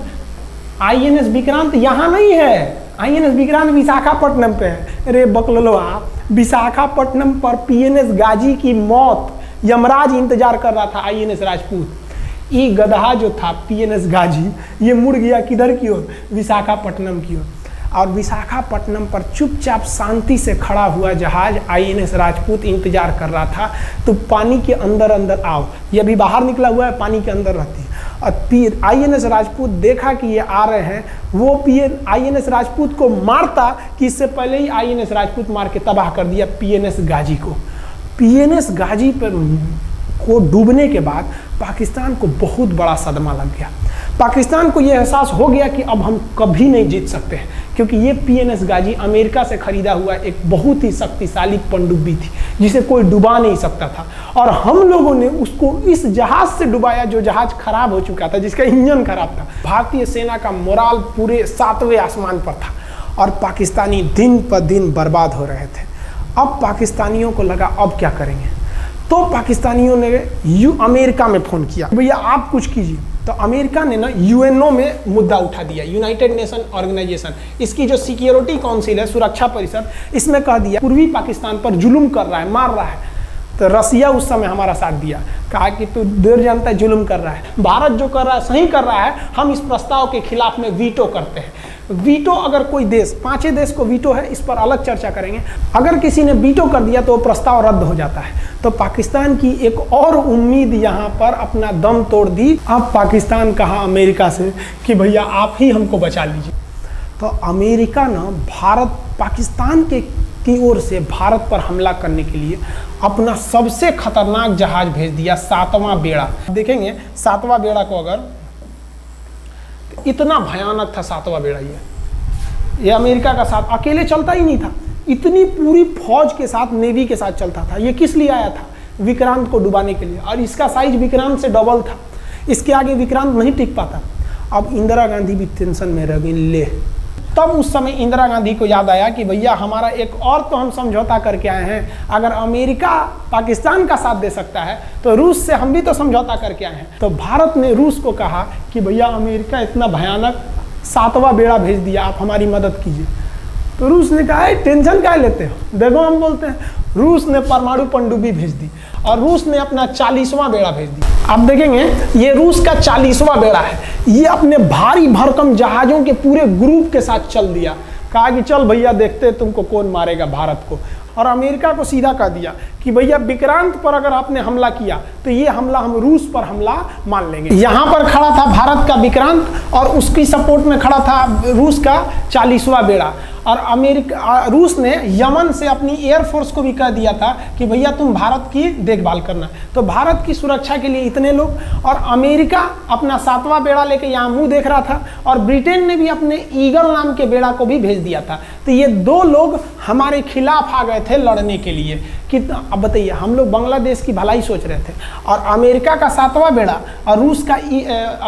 आईएनएस विक्रांत यहाँ नहीं है, आईएनएस विक्रांत विशाखापट्टनम पे है। अरे बकलोलवा, विशाखापट्टनम पर पीएनएस गाजी की मौत यमराज इंतजार कर रहा था आईएनएस राजपूत। ये गधा जो था पीएनएस गाजी, ये मुड़ गया किधर की ओर? विशाखापट्टनम की ओर। और विशाखापट्टनम पर चुपचाप शांति से खड़ा हुआ जहाज आईएनएस राजपूत इंतजार कर रहा था, तो पानी के अंदर अंदर आओ। ये अभी बाहर निकला हुआ है, पानी के अंदर रहती है। और आईएनएस राजपूत देखा कि ये आ रहे हैं, वो आईएनएस राजपूत को मारता कि इससे पहले ही आईएनएस राजपूत मार के तबाह कर दिया पीएनएस गाजी को। पीएनएस गाजी पर को डूबने के बाद पाकिस्तान को बहुत बड़ा सदमा लग गया। पाकिस्तान को यह एहसास हो गया कि अब हम कभी नहीं जीत सकते हैं, क्योंकि ये पीएनएस गाजी अमेरिका से खरीदा हुआ एक बहुत ही शक्तिशाली पनडुब्बी थी जिसे कोई डुबा नहीं सकता था, और हम लोगों ने उसको इस जहाज से डुबाया जो जहाज खराब हो चुका था, जिसका इंजन खराब था। भारतीय सेना का मोराल पूरे 7वें आसमान पर था और पाकिस्तानी दिन पर दिन बर्बाद हो रहे थे। अब पाकिस्तानियों को लगा अब क्या करेंगे, तो पाकिस्तानियों ने अमेरिका में फ़ोन किया, भैया आप कुछ कीजिए। तो अमेरिका ने ना यूएनओ में मुद्दा उठा दिया, यूनाइटेड नेशन ऑर्गेनाइजेशन, इसकी जो सिक्योरिटी काउंसिल है, सुरक्षा परिषद, इसमें कह दिया पूर्वी पाकिस्तान पर जुल्म कर रहा है, मार रहा है। तो रसिया उस समय हमारा साथ दिया, कहा कि तू देर जानता है जुल्म कर रहा है, भारत जो कर रहा है सही कर रहा है, हम इस प्रस्ताव के खिलाफ में वीटो करते हैं। वीटो अगर कोई देश, 5 देश को वीटो है, इस पर अलग चर्चा करेंगे, अगर किसी ने वीटो कर दिया तो वो प्रस्ताव रद्द हो जाता है। तो पाकिस्तान की एक और उम्मीद यहाँ पर अपना दम तोड़ दी। अब पाकिस्तान कहा अमेरिका से कि भैया आप ही हमको बचा लीजिए। तो अमेरिका ना पाकिस्तान की ओर से भारत पर हमला करने के लिए अपना सबसे खतरनाक जहाज भेज दिया, 7वां बेड़ा। देखेंगे 7वां बेड़ा को, अगर इतना भयानक था 7वां बेड़ा, ये अमेरिका का साथ अकेले चलता ही नहीं था, इतनी पूरी फौज के साथ, नेवी के साथ चलता था। ये किस लिए आया था? विक्रांत को डुबाने के लिए, और इसका साइज विक्रांत से डबल था, इसके आगे विक्रांत नहीं टिक पाता। अब इंदिरा गांधी भी टेंशन में रह गई। ले, तब उस समय इंदिरा गांधी को याद आया कि भैया हमारा एक और तो हम समझौता करके आए हैं, अगर अमेरिका पाकिस्तान का साथ दे सकता है तो रूस से हम भी तो समझौता करके आए हैं। तो भारत ने रूस को कहा कि भैया अमेरिका इतना भयानक 7वां बेड़ा भेज दिया, आप हमारी मदद कीजिए। तो रूस ने कहा टेंशन क्या लेते हो, देखो हम बोलते हैं। रूस ने परमाणु पनडुब्बी भेज दी और रूस ने अपना 40वां बेड़ा भेज दिया। आप देखेंगे ये रूस का 40वां बेड़ा है, ये अपने भारी भरकम जहाजों के पूरे ग्रुप के साथ चल दिया, कहा कि चल भैया देखते तुमको कौन मारेगा भारत को। और अमेरिका को सीधा कह दिया कि भैया विक्रांत पर अगर आपने हमला किया तो तो ये हमला हम रूस पर हमला मान लेंगे। यहाँ पर खड़ा था भारत का विक्रांत और उसकी सपोर्ट में खड़ा था रूस का 40वां बेड़ा। और रूस ने यमन से अपनी एयरफोर्स को भी कह दिया था कि भैया तुम भारत की देखभाल करना। तो भारत की सुरक्षा के लिए इतने लोग, और अमेरिका अपना 7वां बेड़ा लेके यहाँ मुंह देख रहा था, और ब्रिटेन ने भी अपने ईगल नाम के बेड़ा को भी भेज दिया था। तो ये 2 लोग हमारे खिलाफ आ गए थे लड़ने के लिए। कितना, अब बताइए, हम लोग बांग्लादेश की भलाई सोच रहे थे, और अमेरिका का 7वां बेड़ा और रूस का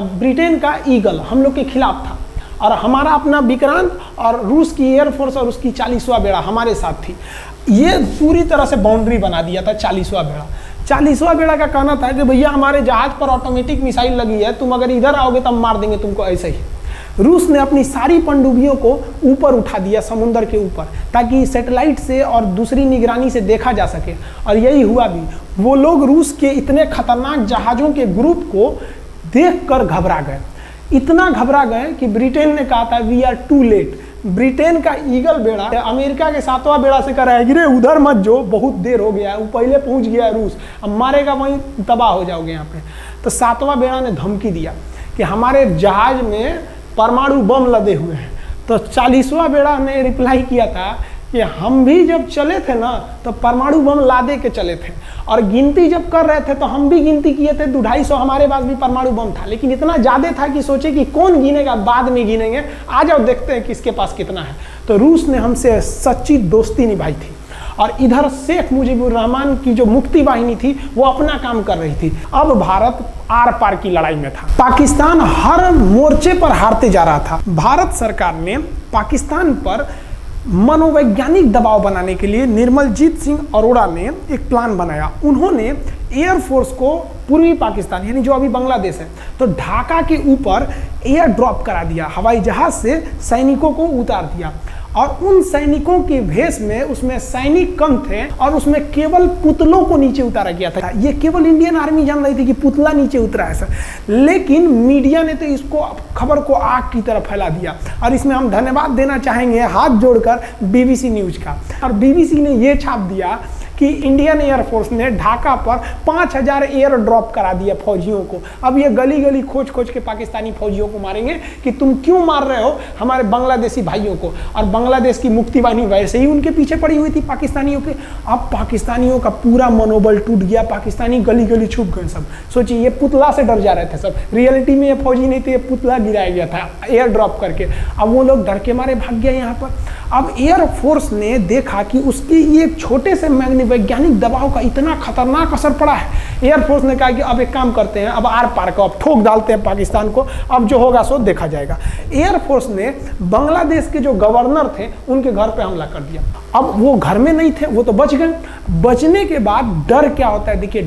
ब्रिटेन का ईगल हम लोग के खिलाफ था, और हमारा अपना विक्रांत और रूस की एयरफोर्स और उसकी 40वां बेड़ा हमारे साथ थी। ये पूरी तरह से बाउंड्री बना दिया था 40वां बेड़ा। 40वां बेड़ा का कहना था कि भैया हमारे जहाज पर ऑटोमेटिक मिसाइल लगी है, तुम अगर इधर आओगे तब मार देंगे तुमको ऐसे ही। रूस ने अपनी सारी पनडुब्बियों को ऊपर उठा दिया समुद्र के ऊपर, ताकि सैटेलाइट से और दूसरी निगरानी से देखा जा सके, और यही हुआ भी। वो लोग रूस के इतने खतरनाक जहाज़ों के ग्रुप को देखकर घबरा गए, इतना घबरा गए कि ब्रिटेन ने कहा था we are too late. Britain का ईगल बेड़ा अमेरिका के 7वां बेड़ा से कह रहा है कि रे उधर मत जो, बहुत देर हो गया है, वो पहले पहुंच गया है रूस, अब मारेगा वहीं तबाह हो जाओगे यहाँ पे। तो 7वां बेड़ा ने धमकी दिया कि हमारे जहाज में परमाणु बम लदे हुए हैं। तो 40वां बेड़ा ने रिप्लाई किया था कि हम भी जब चले थे ना तो परमाणु बम लादे के चले थे, और गिनती जब कर रहे थे तो हम भी गिनती किए थे 250 हमारे पास भी परमाणु बम था, लेकिन इतना ज़्यादा था कि सोचे कि कौन गिनेगा, बाद में गिनेंगे, आ जाओ देखते हैं किसके पास कितना है। तो रूस ने हमसे सच्ची दोस्ती निभाई थी, और इधर शेख मुजीबुर रहमान की जो मुक्ति वाहिनी थी वो अपना काम कर रही थी। अब भारत आर पार की लड़ाई में था। पाकिस्तान हर मोर्चे पर हारते जा रहा था। भारत सरकार ने पाकिस्तान पर मनोवैज्ञानिक दबाव बनाने के लिए निर्मलजीत सिंह अरोड़ा ने एक प्लान बनाया। उन्होंने एयरफोर्स को पूर्वी पाकिस्तान यानी जो अभी बांग्लादेश है, तो ढाका के ऊपर एयर ड्रॉप करा दिया, हवाई जहाज से सैनिकों को उतार दिया, और उन सैनिकों के भेष में उसमें सैनिक कम थे, और उसमें केवल पुतलों को नीचे उतारा गया था। ये केवल इंडियन आर्मी जान रही थी कि पुतला नीचे उतरा है सर, लेकिन मीडिया ने तो इसको खबर को आग की तरह फैला दिया। और इसमें हम धन्यवाद देना चाहेंगे हाथ जोड़कर BBC न्यूज का। और BBC ने ये छाप दिया कि इंडियन एयरफोर्स ने ढाका पर 5000 एयर ड्रॉप करा दिया फौजियों को। अब ये गली गली खोज खोज के पाकिस्तानी फौजियों को मारेंगे कि तुम क्यों मार रहे हो हमारे बांग्लादेशी भाइयों को। और बांग्लादेश की मुक्ति वाहिनी वैसे ही उनके पीछे पड़ी हुई थी पाकिस्तानियों के। अब पाकिस्तानियों का पूरा मनोबल टूट गया, पाकिस्तानी गली गली छुप गए सब। सोचिए, ये पुतला से डर जा रहे थे सब, रियलिटी में ये फौजी नहीं थे, ये पुतला गिराया गया था एयर ड्रॉप करके। अब वो लोग डर के मारे भाग गए यहाँ पर। अब एयरफोर्स ने देखा कि उसकी ये छोटे से वैज्ञानिक दबाव का इतना खतरनाक असर पड़ा है। एयरफोर्स ने कहा कि अब एक काम करते हैं, अब आर पार को अब ठोक डालते हैं पाकिस्तान को, अब जो होगा सो देखा जाएगा। एयरफोर्स ने बांग्लादेश के जो गवर्नर थे उनके घर पे हमला कर दिया। अब वो घर में नहीं थे, वो तो बच गए। बचने के बाद डर क्या होता है, देखिए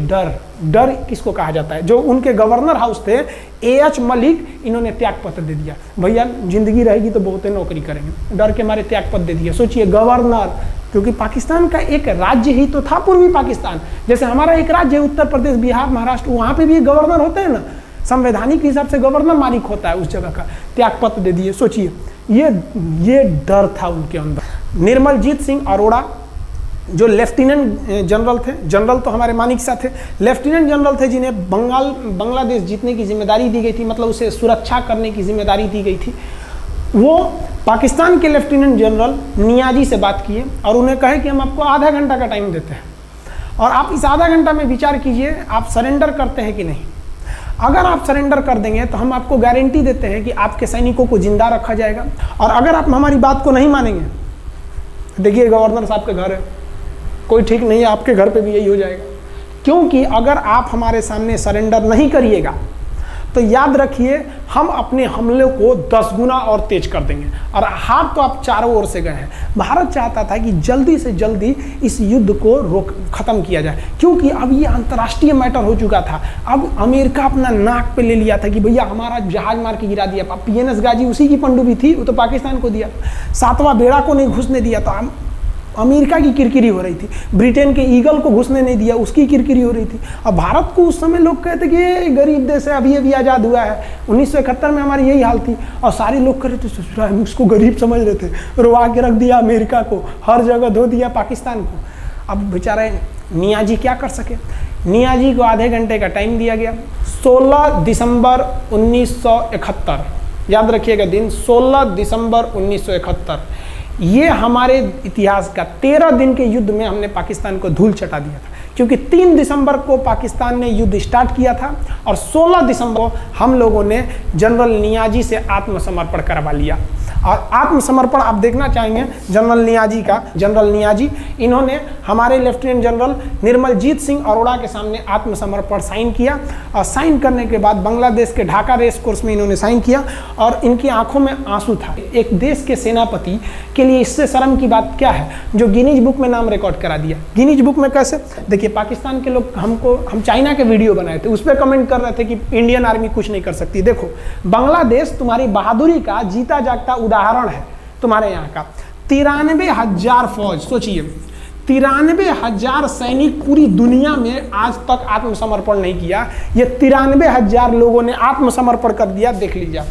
डर किसको कहा जाता है। जो उनके गवर्नर हाउस थे AH मलिक, इन्होंने त्याग पत्र दे दिया, भैया जिंदगी रहेगी तो बहुत नौकरी करेंगे, डर के मारे त्याग पत्र दे दिया। सोचिए, गवर्नर, क्योंकि पाकिस्तान का एक राज्य ही तो था पूर्वी पाकिस्तान। जैसे हमारा एक राज्य है उत्तर प्रदेश, बिहार, महाराष्ट्र, वहाँ पे भी गवर्नर होते हैं ना, संवैधानिक हिसाब से गवर्नर मालिक होता है उस जगह का। त्याग पत्र दे दिए। सोचिए, ये डर था उनके अंदर। निर्मलजीत सिंह अरोड़ा जो लेफ्टिनेंट जनरल थे, जनरल तो हमारे मानिक शाह थे, लेफ्टिनेंट जनरल थे जिन्हें बांग्लादेश जीतने की जिम्मेदारी दी गई थी, मतलब उसे सुरक्षा करने की जिम्मेदारी दी गई थी। वो पाकिस्तान के लेफ्टिनेंट जनरल नियाजी से बात किए और उन्हें कहे कि हम आपको आधा घंटा का टाइम देते हैं, और आप इस आधा घंटा में विचार कीजिए आप सरेंडर करते हैं कि नहीं। अगर आप सरेंडर कर देंगे तो हम आपको गारंटी देते हैं कि आपके सैनिकों को जिंदा रखा जाएगा, और अगर आप हमारी बात को नहीं मानेंगे, देखिए गवर्नर साहब का घर है, कोई ठीक नहीं है, आपके घर पे भी यही हो जाएगा। क्योंकि अगर आप हमारे सामने सरेंडर नहीं करिएगा तो याद रखिए हम अपने हमले को 10 गुना और तेज कर देंगे। और हार तो आप चारों ओर से गए हैं। भारत चाहता था कि जल्दी से जल्दी इस युद्ध को खत्म किया जाए, क्योंकि अब ये अंतर्राष्ट्रीय मैटर हो चुका था। अब अमेरिका अपना नाक पे ले लिया था कि भैया हमारा जहाज मार के गिरा दिया। PNS गाजी उसी की पनडुब्बी थी, वो तो पाकिस्तान को दिया। 7वां बेड़ा को नहीं घुसने दिया, तो अमेरिका की किरकिरी हो रही थी। ब्रिटेन के ईगल को घुसने नहीं दिया, उसकी किरकिरी हो रही थी। अब भारत को उस समय लोग कहते कि ये गरीब देश है, अभी आज़ाद हुआ है। 1971 में हमारी यही हाल थी, और सारे लोग कह रहे थे, हम उसको गरीब समझ रहे थे, रोवा के रख दिया अमेरिका को, हर जगह धो दिया पाकिस्तान को। अब बेचारे नियाजी क्या कर सके। नियाजी को आधे घंटे का टाइम दिया गया। 16 दिसंबर 1971, याद रखिएगा दिन 16 दिसंबर 1971। ये हमारे इतिहास का 13 दिन के युद्ध में हमने पाकिस्तान को धूल चटा दिया था, क्योंकि 3 दिसंबर को पाकिस्तान ने युद्ध स्टार्ट किया था और 16 दिसंबर को हम लोगों ने जनरल नियाजी से आत्मसमर्पण करवा लिया। और आत्मसमर्पण आप देखना चाहेंगे जनरल नियाजी का। जनरल नियाजी इन्होंने हमारे लेफ्टिनेंट जनरल निर्मलजीत सिंह अरोड़ा के सामने आत्मसमर्पण साइन किया, और साइन करने के बाद बांग्लादेश के ढाका रेस कोर्स में इन्होंने साइन किया, और इनकी आंखों में आंसू था। एक देश के सेनापति के लिए इससे शर्म की बात क्या है, जो गिनीज बुक में नाम रिकॉर्ड करा दिया। गिनीज बुक में कैसे? देखिए, पाकिस्तान के लोग हम चाइना के वीडियो बनाए थे, उस पर कमेंट कर रहे थे कि इंडियन आर्मी कुछ नहीं कर सकती। देखो, बांग्लादेश तुम्हारी बहादुरी का जीता जागता उदाहरण है। तुम्हारे यहाँ का 93,000 फौज, सोचिए 93,000 सैनिक पूरी दुनिया में आज तक आत्मसमर्पण नहीं किया। ये 93,000 लोगों ने आत्मसमर्पण कर दिया। देख लीजिए,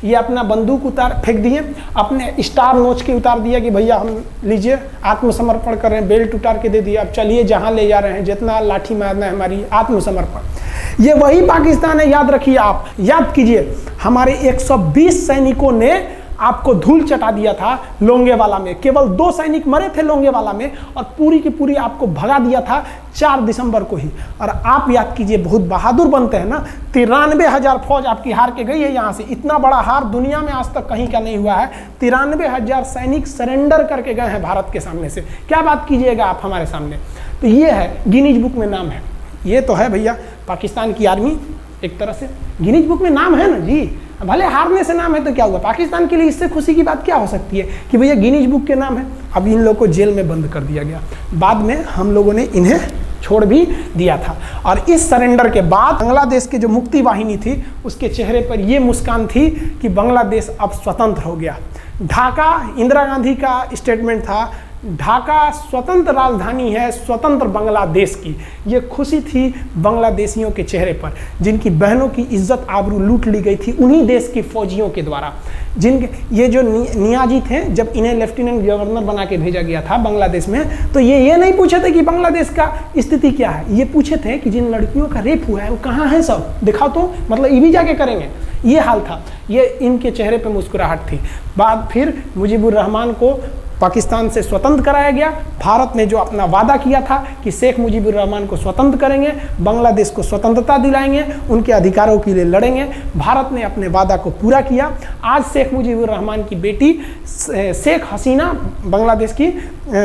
ये अपना बंदूक फेंक दिए, अपने स्टार नोच के उतार दिया कि भैया हम लीजिए आत्मसमर्पण कर रहे हैं, बेल्ट उतार के दे दिया, अब चलिए जहाँ ले जा रहे हैं, जितना लाठी मारना है हमारी, आत्मसमर्पण। ये वही पाकिस्तान है, याद रखिए। आप याद कीजिए, हमारे 120 सैनिकों ने आपको धूल चटा दिया था लोंगेवाला में। केवल 2 सैनिक मरे थे लोंगेवाला में, और पूरी की पूरी आपको भगा दिया था 4 दिसंबर को ही। और आप याद कीजिए, बहुत बहादुर बनते हैं ना। 93,000 फौज आपकी हार के गई है यहाँ से। इतना बड़ा हार दुनिया में आज तक कहीं का नहीं हुआ है। 93,000 सैनिक सरेंडर करके गए हैं भारत के सामने से। क्या बात कीजिएगा आप हमारे सामने। तो ये है, गिनीज बुक में नाम है। ये तो है भैया पाकिस्तान की आर्मी, एक तरह से गिनीज बुक में नाम है ना जी। भले हारने से नाम है तो क्या हुआ, पाकिस्तान के लिए इससे खुशी की बात क्या हो सकती है कि भैया गिनीज बुक के नाम है। अब इन लोगों को जेल में बंद कर दिया गया, बाद में हम लोगों ने इन्हें छोड़ भी दिया था। और इस सरेंडर के बाद बांग्लादेश के जो मुक्ति वाहिनी थी, उसके चेहरे पर यह मुस्कान थी कि बांग्लादेश अब स्वतंत्र हो गया। ढाका, इंदिरा गांधी का स्टेटमेंट था, ढाका स्वतंत्र राजधानी है स्वतंत्र बांग्लादेश की। ये खुशी थी बांग्लादेशियों के चेहरे पर, जिनकी बहनों की इज्जत आबरू लूट ली गई थी उन्हीं देश के फौजियों के द्वारा। जिनके ये जो नियाजी थे, जब इन्हें लेफ्टिनेंट गवर्नर बना के भेजा गया था बांग्लादेश में, तो ये नहीं पूछे थे कि बांग्लादेश का स्थिति क्या है। ये पूछे थे कि जिन लड़कियों का रेप हुआ है वो कहाँ है, सब दिखाओ तो, मतलब ये भी जाके करेंगे। ये हाल था। ये इनके चेहरे पर मुस्कुराहट थी। बाद फिर मुजीबुर रहमान को पाकिस्तान से स्वतंत्र कराया गया। भारत ने जो अपना वादा किया था कि शेख मुजीबुर रहमान को स्वतंत्र करेंगे, बांग्लादेश को स्वतंत्रता दिलाएंगे, उनके अधिकारों के लिए लड़ेंगे, भारत ने अपने वादा को पूरा किया। आज शेख मुजीबुर रहमान की बेटी शेख हसीना बांग्लादेश की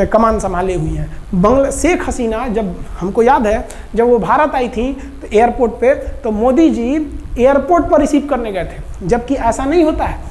कमान संभाले हुई हैं। शेख हसीना, जब हमको याद है जब वो भारत आई थी तो एयरपोर्ट पे, तो मोदी जी एयरपोर्ट पर रिसीव करने गए थे, जबकि ऐसा नहीं होता है।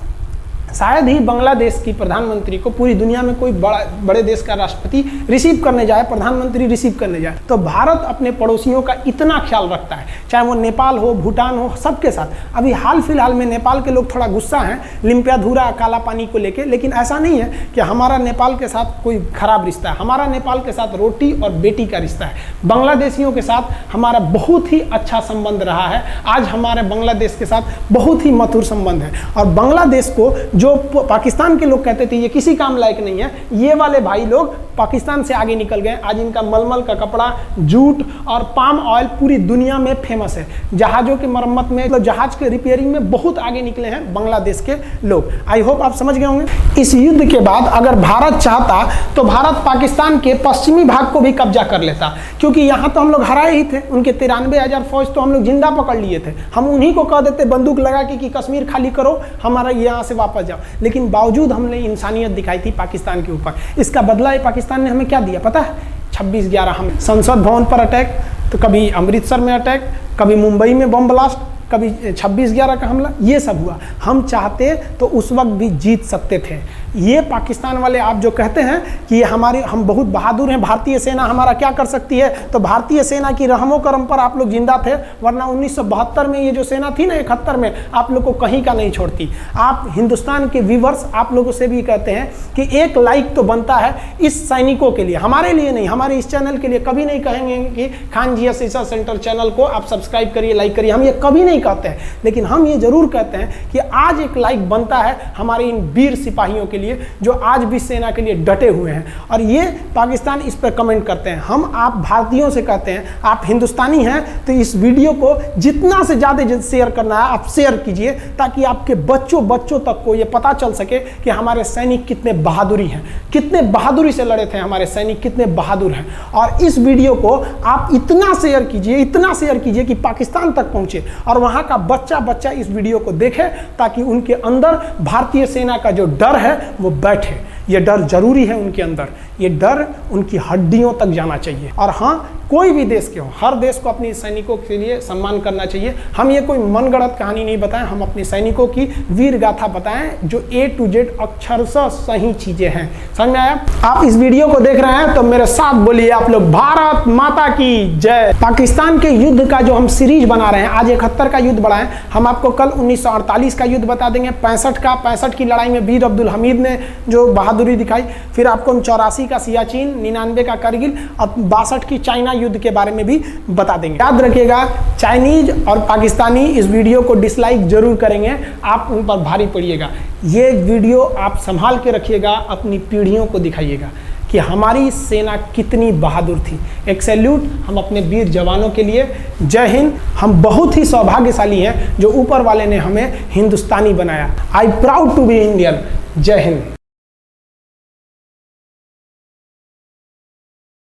शायद ही बांग्लादेश की प्रधानमंत्री को पूरी दुनिया में कोई बड़े देश का राष्ट्रपति रिसीव करने जाए, प्रधानमंत्री रिसीव करने जाए। तो भारत अपने पड़ोसियों का इतना ख्याल रखता है, चाहे वो नेपाल हो, भूटान हो, सबके साथ। अभी हाल फिलहाल में नेपाल के लोग थोड़ा गुस्सा हैं लिम्पियाधुरा काला पानी को लेके, लेकिन ऐसा नहीं है कि हमारा नेपाल के साथ कोई खराब रिश्ता है। हमारा नेपाल के साथ रोटी और बेटी का रिश्ता है। बांग्लादेशियों के साथ हमारा बहुत ही अच्छा संबंध रहा है। आज हमारे बांग्लादेश के साथ बहुत ही मधुर संबंध है। और बांग्लादेश को जो पाकिस्तान के लोग कहते थे ये किसी काम लायक नहीं है, ये वाले भाई लोग पाकिस्तान से आगे निकल गए। आज इनका मलमल का कपड़ा, जूट और पाम ऑयल पूरी दुनिया में फेमस है। जहाज़ों की मरम्मत में, मतलब जहाज के रिपेयरिंग में बहुत आगे निकले हैं बांग्लादेश के लोग। आई होप आप समझ गए होंगे। इस युद्ध के बाद अगर भारत चाहता तो भारत पाकिस्तान के पश्चिमी भाग को भी कब्जा कर लेता, क्योंकि यहाँ तो हम लोग हराए ही थे। उनके 93,000 फौज तो हम लोग जिंदा पकड़ लिए थे। हम उन्हीं को कह देते बंदूक लगा के कि कश्मीर खाली करो, हमारा यहाँ से वापस जाओ। लेकिन बावजूद हमने इंसानियत दिखाई थी पाकिस्तान के ऊपर। इसका बदला ये पाकिस्तान ने हमें क्या दिया पता है? 26/11 हम संसद भवन पर अटैक, तो कभी अमृतसर में अटैक, कभी मुंबई में बम ब्लास्ट, कभी 26/11 का हमला, ये सब हुआ। हम चाहते तो उस वक्त भी जीत सकते थे। ये पाकिस्तान वाले आप जो कहते हैं कि हम बहुत बहादुर हैं, भारतीय सेना हमारा क्या कर सकती है, तो भारतीय सेना की रहमो करम पर आप लोग जिंदा थे, वरना 1972 में ये जो सेना थी ना, 71 में, आप लोग को कहीं का नहीं छोड़ती। आप हिंदुस्तान के व्यूवर्स आप लोगों से भी कहते हैं कि एक लाइक तो बनता है इस सैनिकों के लिए, हमारे लिए नहीं। हमारे इस चैनल के लिए कभी नहीं कहेंगे कि खान जी रिसर्च सेंटर चैनल को आप सब्सक्राइब करिए, लाइक करिए, हम ये कभी नहीं कहते हैं। लेकिन हम ये जरूर कहते हैं कि आज एक लाइक बनता है हमारे इन वीर सिपाहियों के लिए लिए, जो आज भी सेना के लिए डटे हुए हैं। और ये पाकिस्तान इस पर कमेंट करते हैं। हम आप भारतीयों से कहते हैं, आप हिंदुस्तानी हैं तो इस वीडियो को जितना से ज़्यादा शेयर करना है आप शेयर कीजिए, ताकि आपके बच्चों तक को ये पता चल सके कि हमारे सैनिक कितने बहादुरी हैं, कितने बहादुरी से लड़े थे हमारे सैनिक, कितने बहादुर हैं। और इस वीडियो को आप इतना शेयर कीजिए कि पाकिस्तान तक पहुंचे और वहां का बच्चा इस वीडियो को देखे, ताकि उनके अंदर भारतीय सेना का जो डर है वो बैठे। ये डर जरूरी है उनके अंदर, ये डर उनकी हड्डियों तक जाना चाहिए। और हाँ, कोई भी देश के हो, हर देश को अपने सैनिकों के लिए सम्मान करना चाहिए। हम ये कोई मनगढ़ंत कहानी नहीं बताएं, हम अपने सैनिकों की वीर गाथा बताएं जो A to Z अक्षरशः सही चीजें हैं। समझ में आया? आप इस वीडियो को देख रहे हैं तो मेरे साथ बोलिए आप लोग, भारत माता की जय। पाकिस्तान के युद्ध का जो हम सीरीज बना रहे हैं, आज 71 का युद्ध बढ़ाएं। हम आपको कल 1948 का युद्ध बता देंगे, 65 की लड़ाई में वीर अब्दुल हमीद ने जो बहादुरी दिखाई, फिर आपको 84 का सियाचिन, 99 का करगिल और 62 की चाइना युद्ध के बारे में भी बता देंगे। याद रखिएगा, चाइनीज और पाकिस्तानी इस वीडियो को डिसलाइक जरूर करेंगे, आप उन पर भारी पड़िएगा। ये वीडियो आप संभाल के रखिएगा, अपनी पीढ़ियों को दिखाइएगा कि हमारी सेना कितनी बहादुर थी। एक सैल्यूट हम अपने वीर जवानों के लिए। जय हिंद। हम बहुत ही सौभाग्यशाली हैं जो ऊपर वाले ने हमें हिंदुस्तानी बनाया। I proud to be Indian. जय हिंद।